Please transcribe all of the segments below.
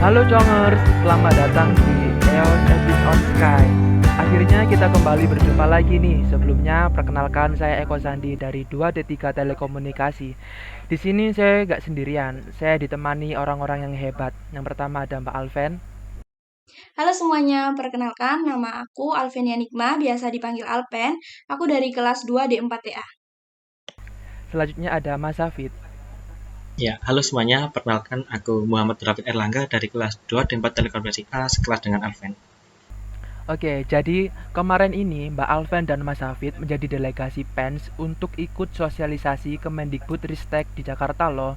Halo Congers, selamat datang di EOS Epic on Sky. Akhirnya kita kembali berjumpa lagi nih. Sebelumnya perkenalkan saya Eko Sandi dari 2D3 Telekomunikasi. Di sini saya gak sendirian, saya ditemani orang-orang yang hebat. Yang pertama ada Mbak Alven. Halo semuanya, perkenalkan nama aku Alvenia Nikma, biasa dipanggil Alpen. Aku dari kelas 2 D4TA. Selanjutnya ada Mas Hafid. Ya, halo semuanya. Perkenalkan, aku Muhammad Rafiq Erlangga dari kelas 2 D4 Telekomunikasi A, sekelas dengan Alven. Oke, jadi kemarin ini Mbak Alven dan Mas Hafid menjadi delegasi PENS untuk ikut sosialisasi Kemendikbud Ristek di Jakarta loh.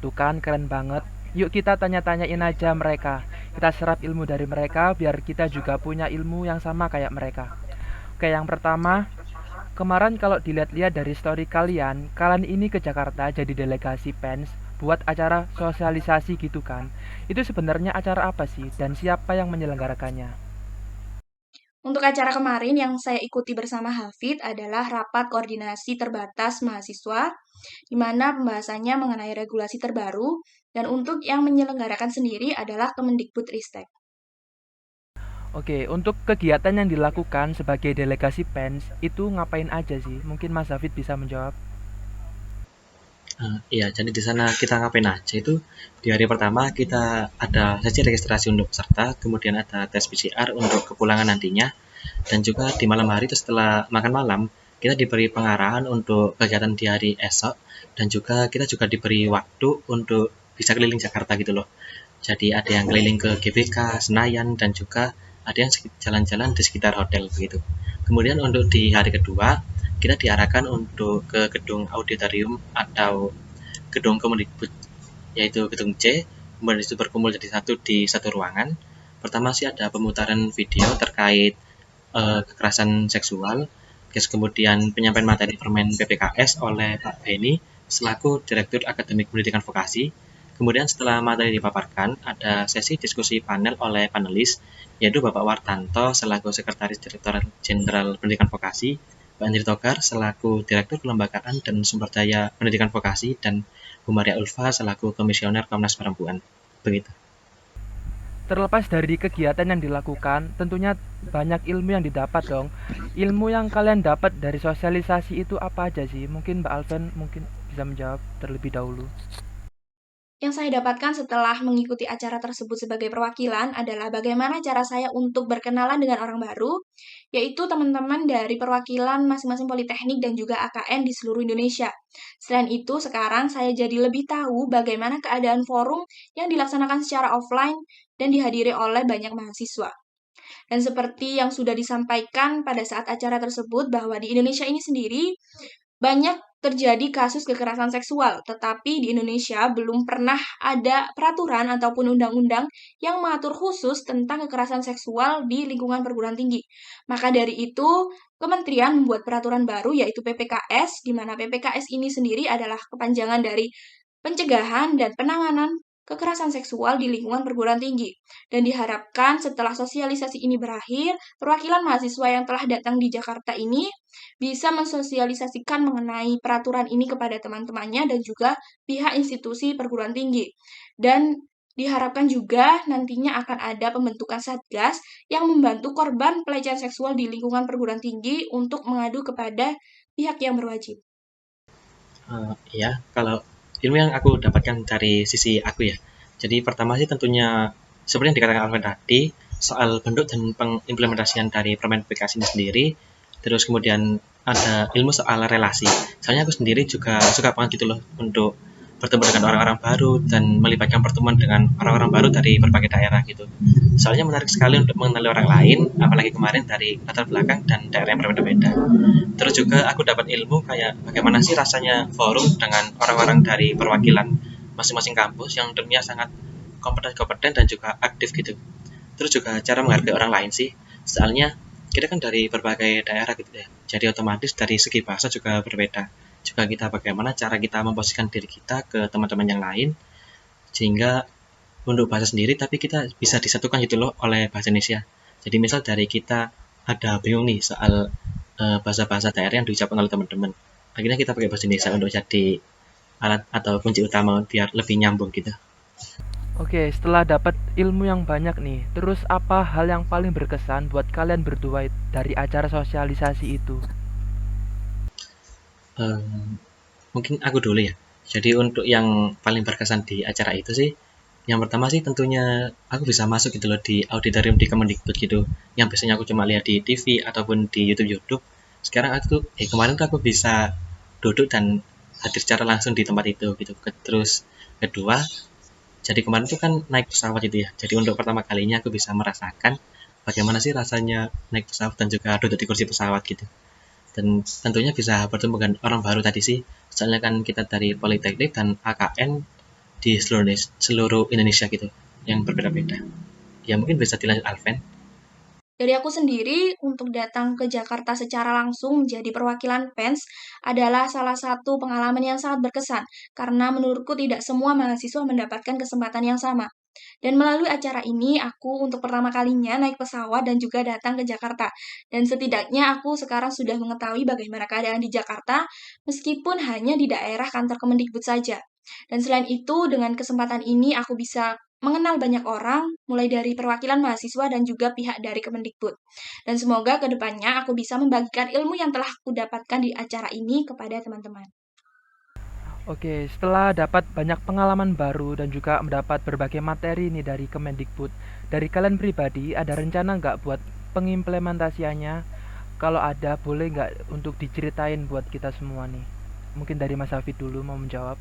Tuh kan keren banget. Yuk kita tanya-tanyain aja mereka. Kita serap ilmu dari mereka biar kita juga punya ilmu yang sama kayak mereka. Oke, yang pertama, kemarin kalau dilihat-lihat dari story kalian ini ke Jakarta jadi delegasi PENS buat acara sosialisasi gitu kan. Itu sebenarnya acara apa sih dan siapa yang menyelenggarakannya? Untuk acara kemarin yang saya ikuti bersama Hafid adalah rapat koordinasi terbatas mahasiswa, di mana pembahasannya mengenai regulasi terbaru, dan untuk yang menyelenggarakan sendiri adalah Kemendikbud Ristek. Oke, untuk kegiatan yang dilakukan sebagai delegasi PENS itu ngapain aja sih? Mungkin Mas Hafid bisa menjawab. Iya, jadi di sana kita ngapain aja itu. Di hari pertama kita ada sesi registrasi untuk peserta, kemudian ada tes PCR untuk kepulangan nantinya, dan juga di malam hari itu setelah makan malam, kita diberi pengarahan untuk kegiatan di hari esok, dan juga kita juga diberi waktu untuk bisa keliling Jakarta gitu loh. Jadi ada yang keliling ke GBK, Senayan, dan juga ada yang jalan-jalan di sekitar hotel begitu. Kemudian untuk di hari kedua, kita diarahkan untuk ke gedung auditorium atau gedung Kemendikbud, yaitu gedung C. Kemudian itu berkumpul jadi satu di satu ruangan. Pertama sih ada pemutaran video terkait kekerasan seksual, terus kemudian penyampaian materi permen PPKS oleh Pak Beni selaku Direktur Akademik Pendidikan Vokasi. Kemudian setelah materi dipaparkan, ada sesi diskusi panel oleh panelis, yaitu Bapak Wartanto selaku Sekretaris Direktur Jenderal Pendidikan Vokasi, Pak Andri Togar selaku Direktur Kelembagaan dan Sumber Daya Pendidikan Vokasi, dan Bu Maria Ulfa selaku Komisioner Komnas Perempuan. Begitu. Terlepas dari kegiatan yang dilakukan, tentunya banyak ilmu yang didapat dong. Ilmu yang kalian dapat dari sosialisasi itu apa aja sih? Mungkin Mbak Alven mungkin bisa menjawab terlebih dahulu. Yang saya dapatkan setelah mengikuti acara tersebut sebagai perwakilan adalah bagaimana cara saya untuk berkenalan dengan orang baru, yaitu teman-teman dari perwakilan masing-masing politeknik dan juga AKN di seluruh Indonesia. Selain itu, sekarang saya jadi lebih tahu bagaimana keadaan forum yang dilaksanakan secara offline dan dihadiri oleh banyak mahasiswa. Dan seperti yang sudah disampaikan pada saat acara tersebut bahwa di Indonesia ini sendiri banyak terjadi kasus kekerasan seksual, tetapi di Indonesia belum pernah ada peraturan ataupun undang-undang yang mengatur khusus tentang kekerasan seksual di lingkungan perguruan tinggi. Maka dari itu, Kementerian membuat peraturan baru yaitu PPKS, di mana PPKS ini sendiri adalah kepanjangan dari pencegahan dan penanganan kekerasan seksual di lingkungan perguruan tinggi. Dan diharapkan setelah sosialisasi ini berakhir, perwakilan mahasiswa yang telah datang di Jakarta ini bisa mensosialisasikan mengenai peraturan ini kepada teman-temannya dan juga pihak institusi perguruan tinggi. Dan diharapkan juga nantinya akan ada pembentukan satgas yang membantu korban pelecehan seksual di lingkungan perguruan tinggi untuk mengadu kepada pihak yang berwajib. Ya, kalau ilmu yang aku dapatkan dari sisi aku ya. Jadi pertama sih tentunya seperti yang dikatakan Alvin tadi, soal bentuk dan pengimplementasian dari permen PPKS ini sendiri. Terus kemudian ada ilmu soal relasi. Soalnya aku sendiri juga suka banget gitu loh untuk bertemu dengan orang-orang baru dan melibatkan pertemuan dengan orang-orang baru dari berbagai daerah gitu. Soalnya menarik sekali untuk mengenali orang lain, apalagi kemarin dari latar belakang dan daerah yang berbeda-beda. Terus juga aku dapat ilmu kayak bagaimana sih rasanya forum dengan orang-orang dari perwakilan masing-masing kampus yang tentunya sangat kompeten dan juga aktif gitu. Terus juga cara menghargai orang lain sih. Soalnya kita kan dari berbagai daerah gitu ya. Jadi otomatis dari segi bahasa juga berbeda. Juga kita bagaimana cara kita memposisikan diri kita ke teman-teman yang lain sehingga untuk bahasa sendiri tapi kita bisa disatukan gitu loh oleh bahasa Indonesia. Jadi misal dari kita ada bingung nih soal bahasa-bahasa daerah yang diucapkan oleh teman-teman. Akhirnya kita pakai bahasa Indonesia untuk jadi alat atau kunci utama biar lebih nyambung gitu. Oke, setelah dapat ilmu yang banyak nih, terus apa hal yang paling berkesan buat kalian berdua dari acara sosialisasi itu? Eee, Mungkin aku dulu ya. Jadi untuk yang paling berkesan di acara itu sih, yang pertama sih tentunya aku bisa masuk gitu loh di auditorium di Kemendikbud gitu, yang biasanya aku cuma lihat di TV ataupun di YouTube-YouTube. Sekarang kemarin tuh aku bisa duduk dan hadir secara langsung di tempat itu gitu. Terus kedua, jadi kemarin tuh kan naik pesawat itu ya. Jadi untuk pertama kalinya aku bisa merasakan bagaimana sih rasanya naik pesawat dan juga duduk di kursi pesawat gitu. Dan tentunya bisa bertemu dengan orang baru tadi sih. Soalnya kan kita dari Politeknik dan AKN di seluruh Indonesia gitu, yang berbeda-beda. Ya mungkin bisa dilanjut Alven. Dari aku sendiri, untuk datang ke Jakarta secara langsung menjadi perwakilan PENS adalah salah satu pengalaman yang sangat berkesan, karena menurutku tidak semua mahasiswa mendapatkan kesempatan yang sama. Dan melalui acara ini, aku untuk pertama kalinya naik pesawat dan juga datang ke Jakarta. Dan setidaknya aku sekarang sudah mengetahui bagaimana keadaan di Jakarta, meskipun hanya di daerah kantor Kemendikbud saja. Dan selain itu, dengan kesempatan ini aku bisa mengenal banyak orang, mulai dari perwakilan mahasiswa dan juga pihak dari Kemendikbud. Dan semoga ke depannya aku bisa membagikan ilmu yang telah aku dapatkan di acara ini kepada teman-teman. Oke, setelah dapat banyak pengalaman baru dan juga mendapat berbagai materi nih dari Kemendikbud, dari kalian pribadi ada rencana nggak buat pengimplementasiannya? Kalau ada, boleh nggak untuk diceritain buat kita semua nih? Mungkin dari Mas Hafid dulu mau menjawab.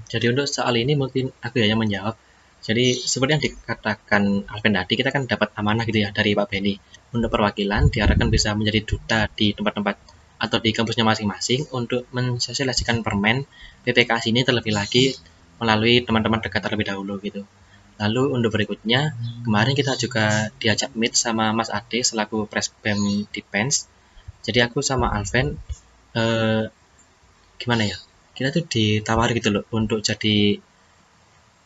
Jadi untuk soal ini mungkin aku ya yang menjawab. Jadi seperti yang dikatakan Alven tadi, kita kan dapat amanah gitu ya dari Pak Beni. Untuk perwakilan diharapkan bisa menjadi duta di tempat-tempat atau di kampusnya masing-masing untuk mensosialisasikan permen PPKS ini terlebih lagi melalui teman-teman dekat terlebih dahulu gitu. Lalu untuk berikutnya, kemarin kita juga diajak meet sama Mas Ade selaku Presbem di PENS. Jadi aku sama Alven eh, gimana ya? Kita tuh ditawari gitu loh untuk jadi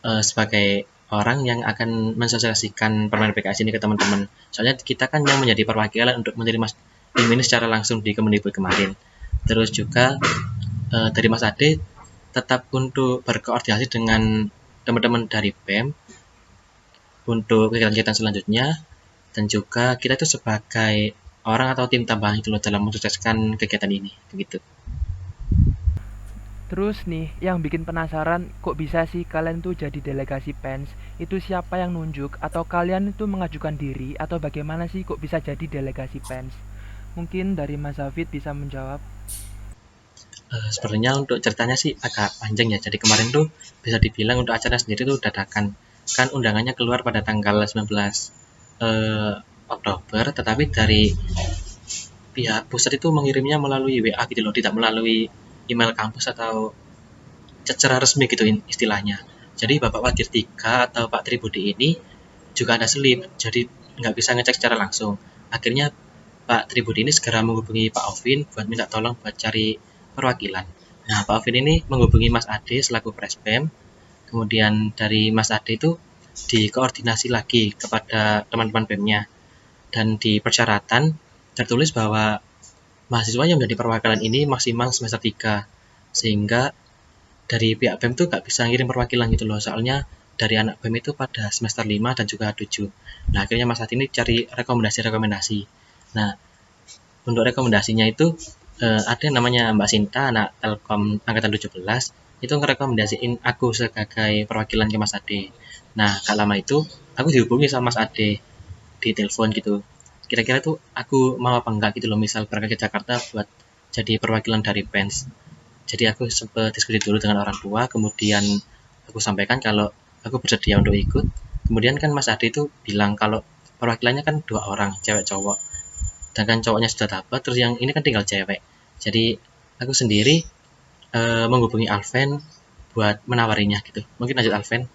sebagai orang yang akan mensosialisasikan permen PKS ini ke teman-teman. Soalnya kita kan yang menjadi perwakilan untuk menerima ilmu ini secara langsung di Kemendikbud kemarin. Terus juga dari Mas Ade tetap untuk berkoordinasi dengan teman-teman dari BEM untuk kegiatan-kegiatan selanjutnya, dan juga kita itu sebagai orang atau tim tambahan itu loh dalam mensukseskan kegiatan ini begitu. Terus nih, yang bikin penasaran kok bisa sih kalian tuh jadi delegasi PENS? Itu siapa yang nunjuk? Atau kalian itu mengajukan diri? Atau bagaimana sih kok bisa jadi delegasi PENS? Mungkin dari Mas Hafid bisa menjawab. Sebenarnya untuk ceritanya sih agak panjang ya. Jadi kemarin tuh bisa dibilang untuk acara sendiri tuh dadakan. Kan undangannya keluar pada tanggal 19 Oktober, tetapi dari pihak pusat itu mengirimnya melalui WA gitu loh, tidak melalui email kampus atau secara resmi gitu istilahnya. Jadi Bapak Wadir 3 atau Pak Tribudi ini juga ada selip, jadi nggak bisa ngecek secara langsung. Akhirnya Pak Tribudi ini segera menghubungi Pak Ovin buat minta tolong buat cari perwakilan. Nah, Pak Ovin ini menghubungi Mas Ade selaku Presbem, kemudian dari Mas Ade itu dikoordinasi lagi kepada teman-teman BEM-nya, dan di persyaratan tertulis bahwa mahasiswa yang menjadi perwakilan ini maksimal semester 3, sehingga dari pihak BEM tuh nggak bisa ngirim perwakilan gitu loh, soalnya dari anak BEM itu pada semester 5 dan juga 7. Nah, akhirnya Mas Ade ini cari rekomendasi-rekomendasi. Nah, untuk rekomendasinya itu ada yang namanya Mbak Sinta, anak Telkom angkatan 17, itu ngerekomendasiin aku sebagai perwakilan ke Mas Ade. Nah, gak lama itu aku dihubungi sama Mas Ade di telepon gitu. Kira-kira tuh aku mau apa enggak gitu loh, misal berangkat ke Jakarta buat jadi perwakilan dari PENS. Jadi aku sempat diskusi dulu dengan orang tua, kemudian aku sampaikan kalau aku bersedia untuk ikut. Kemudian kan Mas Ade itu bilang kalau perwakilannya kan 2 orang, cewek cowok. Dan kan cowoknya sudah dapat, terus yang ini kan tinggal cewek. Jadi aku sendiri menghubungi Alven buat menawarinya gitu. Mungkin lanjut Alven.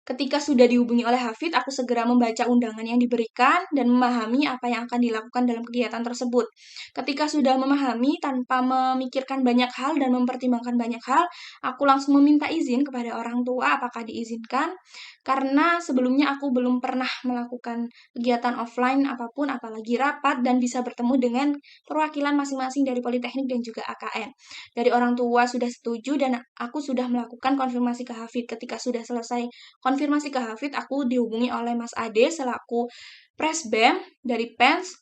Ketika sudah dihubungi oleh Hafid, aku segera membaca undangan yang diberikan dan memahami apa yang akan dilakukan dalam kegiatan tersebut. Ketika sudah memahami tanpa memikirkan banyak hal dan mempertimbangkan banyak hal, aku langsung meminta izin kepada orang tua apakah diizinkan, karena sebelumnya aku belum pernah melakukan kegiatan offline apapun, apalagi rapat dan bisa bertemu dengan perwakilan masing-masing dari Politeknik dan juga AKN. Dari orang tua sudah setuju dan aku sudah melakukan konfirmasi ke Hafid. Ketika sudah selesai konfirmasi ke Hafid, aku dihubungi oleh Mas Ade selaku Presbem dari PENS.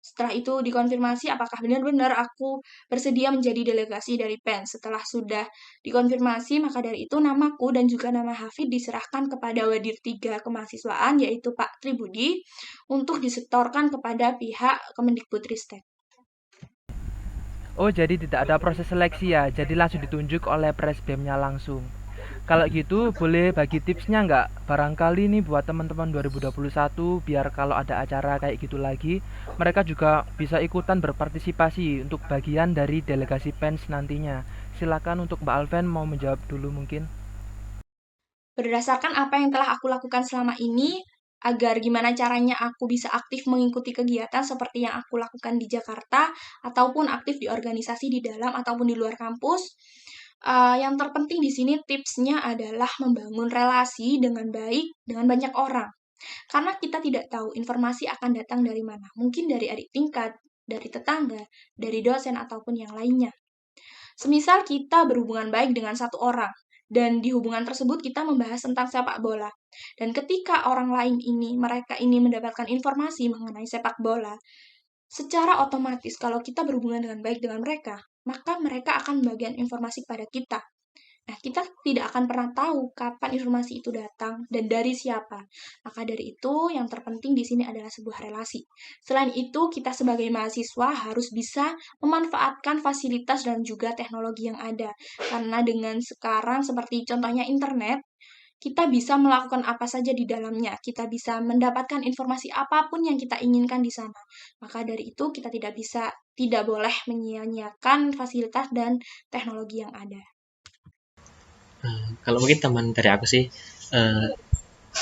Setelah itu dikonfirmasi apakah benar-benar aku bersedia menjadi delegasi dari PENS. Setelah sudah dikonfirmasi, maka dari itu namaku dan juga nama Hafid diserahkan kepada Wadir 3 Kemahasiswaan, yaitu Pak Tribudi, untuk disetorkan kepada pihak Kemendikbudristek. Oh, jadi tidak ada proses seleksi ya, jadi langsung ditunjuk oleh presbemnya langsung. Kalau gitu, boleh bagi tipsnya nggak? Barangkali nih buat teman-teman 2021, biar kalau ada acara kayak gitu lagi, mereka juga bisa ikutan berpartisipasi untuk bagian dari delegasi PENS nantinya. Silakan untuk Mbak Alven mau menjawab dulu mungkin. Berdasarkan apa yang telah aku lakukan selama ini, agar gimana caranya aku bisa aktif mengikuti kegiatan seperti yang aku lakukan di Jakarta, ataupun aktif di organisasi di dalam ataupun di luar kampus, yang terpenting di sini tipsnya adalah membangun relasi dengan baik dengan banyak orang. Karena kita tidak tahu informasi akan datang dari mana. Mungkin dari adik tingkat, dari tetangga, dari dosen, ataupun yang lainnya. Semisal kita berhubungan baik dengan satu orang, dan di hubungan tersebut kita membahas tentang sepak bola. Dan ketika orang lain ini, mereka ini mendapatkan informasi mengenai sepak bola, secara otomatis kalau kita berhubungan dengan baik dengan mereka, maka mereka akan membagikan informasi kepada kita. Nah, kita tidak akan pernah tahu kapan informasi itu datang dan dari siapa. Maka dari itu, yang terpenting di sini adalah sebuah relasi. Selain itu, kita sebagai mahasiswa harus bisa memanfaatkan fasilitas dan juga teknologi yang ada. Karena dengan sekarang seperti contohnya internet, kita bisa melakukan apa saja di dalamnya. Kita bisa mendapatkan informasi apapun yang kita inginkan di sana. Maka dari itu, kita tidak boleh menyia-nyiakan fasilitas dan teknologi yang ada. Kalau mungkin teman dari aku sih, eh,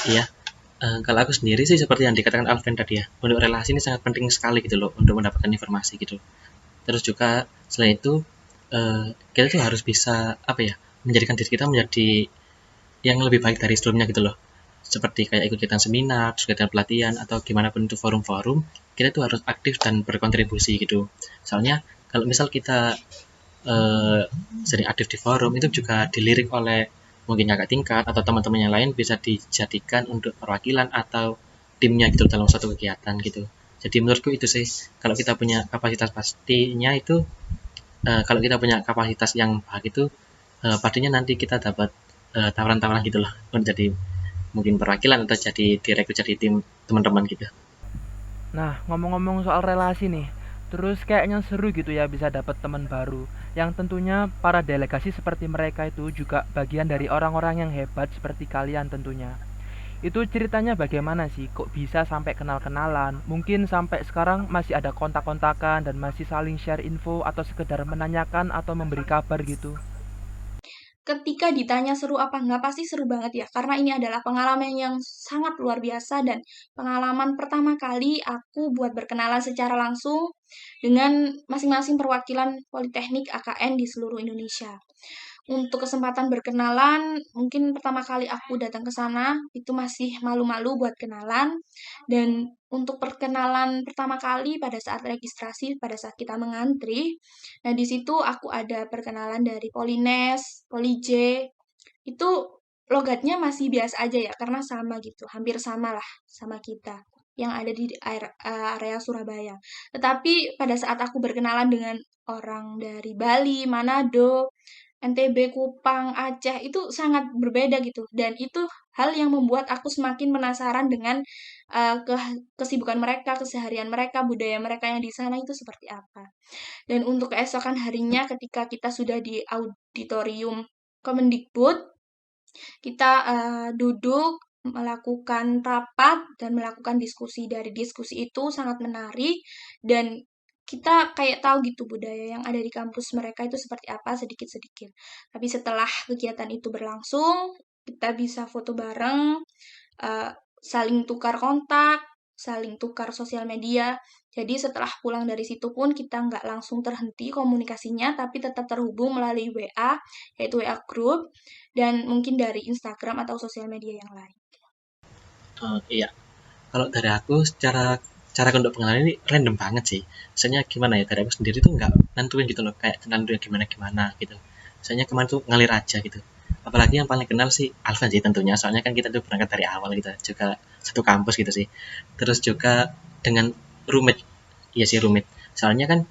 iya, kalau aku sendiri sih seperti yang dikatakan Alvin tadi ya, untuk relasi ini sangat penting sekali gitu loh untuk mendapatkan informasi gitu. Terus juga selain itu, kita tuh harus bisa apa ya, menjadikan diri kita menjadi yang lebih baik dari sebelumnya gitu loh. Seperti kayak ikut kegiatan seminar, kegiatan pelatihan atau gimana pun itu forum-forum, kita tuh harus aktif dan berkontribusi gitu. Soalnya kalau misal kita eh, sering aktif di forum itu juga dilirik oleh mungkin kakak tingkat atau teman-teman yang lain, bisa dijadikan untuk perwakilan atau timnya gitu dalam suatu kegiatan gitu. Jadi menurutku itu sih, kalau kita punya kapasitas pastinya itu, kalau kita punya kapasitas yang baik itu, pastinya nanti kita dapat tawaran-tawaran gitu loh untuk jadi mungkin perwakilan atau jadi direkrut jadi tim teman-teman gitu. Nah, ngomong-ngomong soal relasi nih, terus kayaknya seru gitu ya bisa dapat teman baru. Yang tentunya para delegasi seperti mereka itu juga bagian dari orang-orang yang hebat seperti kalian tentunya. Itu ceritanya bagaimana sih? Kok bisa sampai kenal-kenalan? Mungkin sampai sekarang masih ada kontak-kontakan dan masih saling share info atau sekedar menanyakan atau memberi kabar gitu. Ketika ditanya seru apa enggak, pasti seru banget ya, karena ini adalah pengalaman yang sangat luar biasa dan pengalaman pertama kali aku buat berkenalan secara langsung dengan masing-masing perwakilan Politeknik AKN di seluruh Indonesia. Untuk kesempatan berkenalan, mungkin pertama kali aku datang ke sana, itu masih malu-malu buat kenalan. Dan untuk perkenalan pertama kali pada saat registrasi, pada saat kita mengantri, nah di situ aku ada perkenalan dari Polines, Polij, itu logatnya masih biasa aja ya, karena sama gitu, hampir sama lah sama kita yang ada di area Surabaya. Tetapi pada saat aku berkenalan dengan orang dari Bali, Manado, NTB, Kupang, Aceh itu sangat berbeda gitu. Dan itu hal yang membuat aku semakin penasaran dengan kesibukan mereka, keseharian mereka, budaya mereka yang di sana itu seperti apa. Dan untuk keesokan harinya ketika kita sudah di auditorium Kemendikbud, kita duduk melakukan rapat dan melakukan diskusi. Dari diskusi itu sangat menarik dan kita kayak tahu gitu budaya yang ada di kampus mereka itu seperti apa sedikit-sedikit. Tapi setelah kegiatan itu berlangsung, kita bisa foto bareng, saling tukar kontak, saling tukar sosial media. Jadi setelah pulang dari situ pun kita nggak langsung terhenti komunikasinya, tapi tetap terhubung melalui WA, yaitu WA Group, dan mungkin dari Instagram atau sosial media yang lain. Iya, kalau dari aku cara untuk pengenalan ini random banget sih. Misalnya gimana ya, dari aku sendiri tuh nggak nentuin gitu loh, kayak nentuin gimana gitu. Misalnya kemarin tuh ngalir aja gitu. Apalagi yang paling kenal sih Alvan sih tentunya, soalnya kan kita tuh berangkat dari awal gitu, juga satu kampus gitu sih. Terus juga dengan roommate, iya sih roommate. Soalnya kan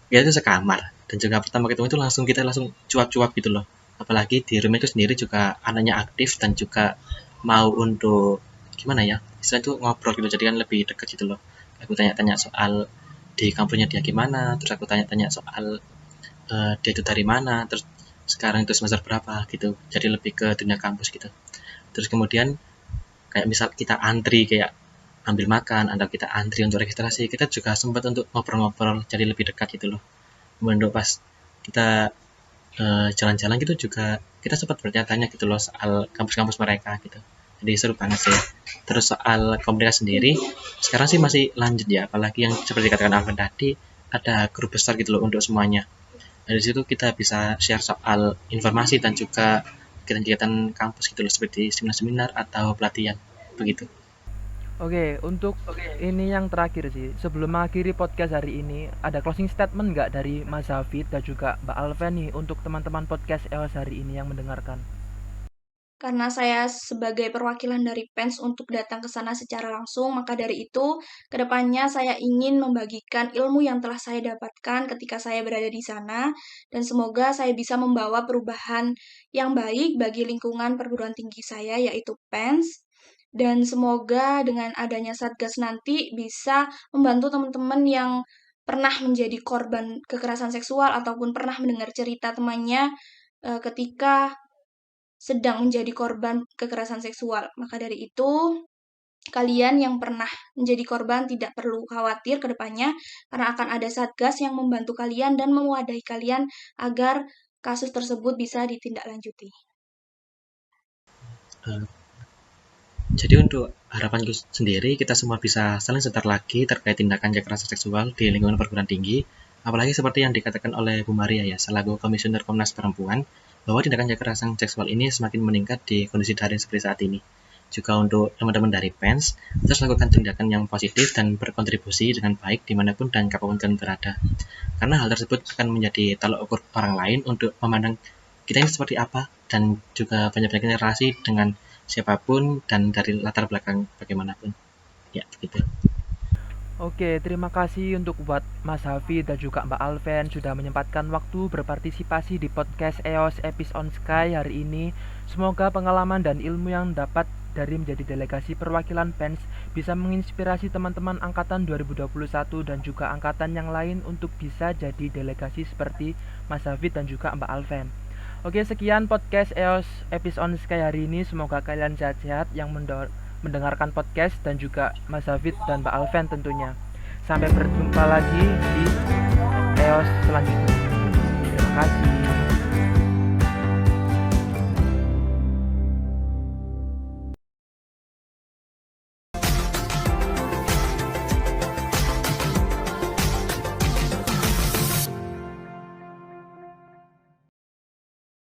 kita itu sekamar, dan juga pertama ketemu itu kita langsung cuap-cuap gitu loh. Apalagi di roommate itu sendiri juga anaknya aktif dan juga mau untuk gimana ya, istilah itu ngobrol gitu, jadi kan lebih dekat gitu loh. Aku tanya-tanya soal di kampusnya dia gimana, terus aku tanya-tanya soal dia itu dari mana, terus sekarang itu semester berapa gitu, jadi lebih ke dunia kampus gitu. Terus kemudian kayak misal kita antri kayak ambil makan atau kita antri untuk registrasi, kita juga sempat untuk ngobrol-ngobrol jadi lebih dekat gitu loh. Kemudian pas kita jalan-jalan gitu juga kita sempat bertanya-tanya gitu loh soal kampus-kampus mereka gitu, jadi seru banget sih. Terus soal komunitas sendiri sekarang sih masih lanjut ya, apalagi yang seperti katakan Alvin tadi, ada grup besar gitu loh untuk semuanya. Dari situ kita bisa share soal informasi dan juga kegiatan-kegiatan kampus gitu loh, seperti seminar-seminar atau pelatihan begitu. Oke, untuk ini yang terakhir sih. Sebelum mengakhiri podcast hari ini, ada closing statement nggak dari Mas Hafid dan juga Mbak Alven nih untuk teman-teman podcast EOS hari ini yang mendengarkan? Karena saya sebagai perwakilan dari PENS untuk datang ke sana secara langsung, maka dari itu, kedepannya saya ingin membagikan ilmu yang telah saya dapatkan ketika saya berada di sana, dan semoga saya bisa membawa perubahan yang baik bagi lingkungan perguruan tinggi saya, yaitu PENS, dan semoga dengan adanya Satgas nanti bisa membantu teman-teman yang pernah menjadi korban kekerasan seksual ataupun pernah mendengar cerita temannya ketika sedang menjadi korban kekerasan seksual. Maka dari itu, kalian yang pernah menjadi korban tidak perlu khawatir ke depannya, karena akan ada Satgas yang membantu kalian dan mewadahi kalian agar kasus tersebut bisa ditindaklanjuti. Eh, jadi untuk harapanku sendiri, kita semua bisa saling sadar lagi terkait tindakan kekerasan seksual di lingkungan perguruan tinggi, apalagi seperti yang dikatakan oleh Bu Maria ya, selaku Komisioner Komnas Perempuan, bahwa tindakan kekerasan seksual ini semakin meningkat di kondisi daring seperti saat ini. Juga untuk teman-teman dari PENS, terus lakukan tindakan yang positif dan berkontribusi dengan baik dimanapun dan kapanpun kalian berada. Karena hal tersebut akan menjadi tolak ukur orang lain untuk memandang kita ini seperti apa, dan juga banyak-banyak relasi dengan siapapun dan dari latar belakang bagaimanapun. Ya, begitu. Oke, terima kasih untuk buat Mas Hafid dan juga Mbak Alven sudah menyempatkan waktu berpartisipasi di podcast EOS Episode on Sky hari ini. Semoga pengalaman dan ilmu yang dapat dari menjadi delegasi perwakilan PENS bisa menginspirasi teman-teman angkatan 2021 dan juga angkatan yang lain untuk bisa jadi delegasi seperti Mas Hafid dan juga Mbak Alven. Oke, sekian podcast EOS Episode on Sky hari ini. Semoga kalian sehat-sehat yang mendengarkan podcast dan juga Mas Hafid dan Mbak Alven tentunya. Sampai berjumpa lagi di EOS selanjutnya. Terima kasih.